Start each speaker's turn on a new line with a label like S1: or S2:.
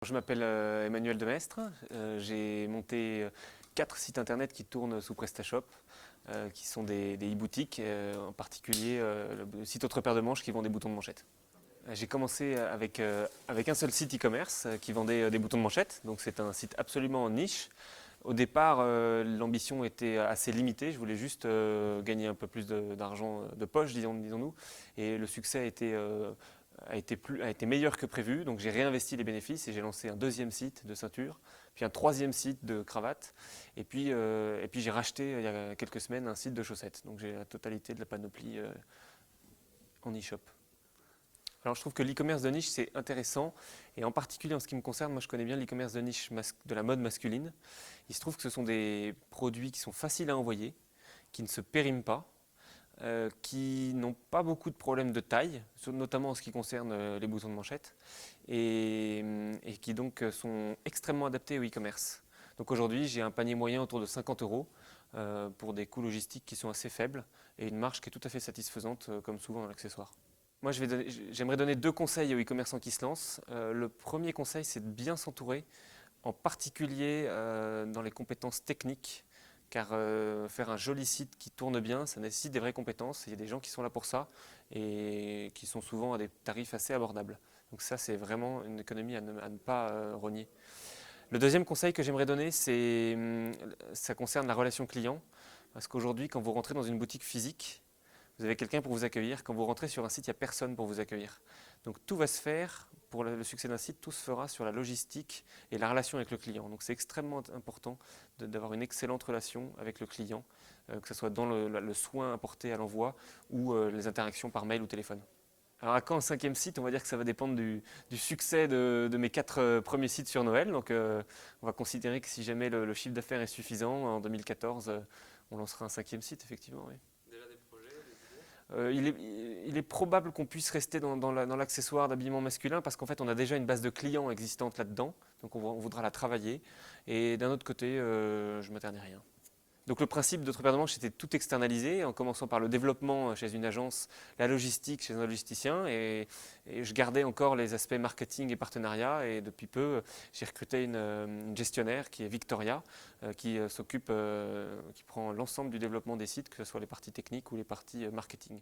S1: Je m'appelle Emmanuel Demestre, j'ai monté 4 sites internet qui tournent sous PrestaShop, qui sont des e-boutiques, en particulier le site Autre Paire de Manches qui vend des boutons de manchette. J'ai commencé avec un seul site e-commerce qui vendait des boutons de manchette, donc c'est un site absolument en niche. Au départ, l'ambition était assez limitée, je voulais juste gagner un peu plus d'argent de poche, disons-nous, et le succès a été meilleur que prévu, donc j'ai réinvesti les bénéfices et j'ai lancé un deuxième site de ceinture, puis un troisième site de cravates, et puis j'ai racheté il y a quelques semaines un site de chaussettes, donc j'ai la totalité de la panoplie en e-shop. Alors je trouve que l'e-commerce de niche c'est intéressant et en particulier en ce qui me concerne, moi je connais bien l'e-commerce de niche de la mode masculine. Il se trouve que ce sont des produits qui sont faciles à envoyer, qui ne se périment pas, qui n'ont pas beaucoup de problèmes de taille, notamment en ce qui concerne les boutons de manchette, et qui donc sont extrêmement adaptés au e-commerce. Donc aujourd'hui j'ai un panier moyen autour de 50 € pour des coûts logistiques qui sont assez faibles et une marge qui est tout à fait satisfaisante comme souvent dans l'accessoire. Moi, j'aimerais donner 2 conseils aux e-commerçants qui se lancent. Le premier conseil, c'est de bien s'entourer, en particulier dans les compétences techniques, car faire un joli site qui tourne bien, ça nécessite des vraies compétences. Il y a des gens qui sont là pour ça et qui sont souvent à des tarifs assez abordables. Donc ça, c'est vraiment une économie à ne pas renier. Le deuxième conseil que j'aimerais donner, ça concerne la relation client. Parce qu'aujourd'hui, quand vous rentrez dans une boutique physique, vous avez quelqu'un pour vous accueillir. Quand vous rentrez sur un site, il n'y a personne pour vous accueillir. Donc tout va se faire, pour le succès d'un site, tout se fera sur la logistique et la relation avec le client. Donc c'est extrêmement important d'avoir une excellente relation avec le client, que ce soit dans le soin apporté à l'envoi ou les interactions par mail ou téléphone. Alors à quand un 5e site? On va dire que ça va dépendre du succès de mes 4 premiers sites sur Noël. Donc on va considérer que si jamais le chiffre d'affaires est suffisant, en 2014, on lancera un 5e site, effectivement. Oui. Il est probable qu'on puisse rester dans l'accessoire d'habillement masculin parce qu'en fait on a déjà une base de clients existante là-dedans, donc on voudra la travailler. Et d'un autre côté, je ne m'interdis rien. Donc le principe d'Autre Paire de Manches, c'était de tout externaliser, en commençant par le développement chez une agence, la logistique chez un logisticien, et je gardais encore les aspects marketing et partenariat, et depuis peu, j'ai recruté une gestionnaire qui est Victoria, qui prend l'ensemble du développement des sites, que ce soit les parties techniques ou les parties marketing.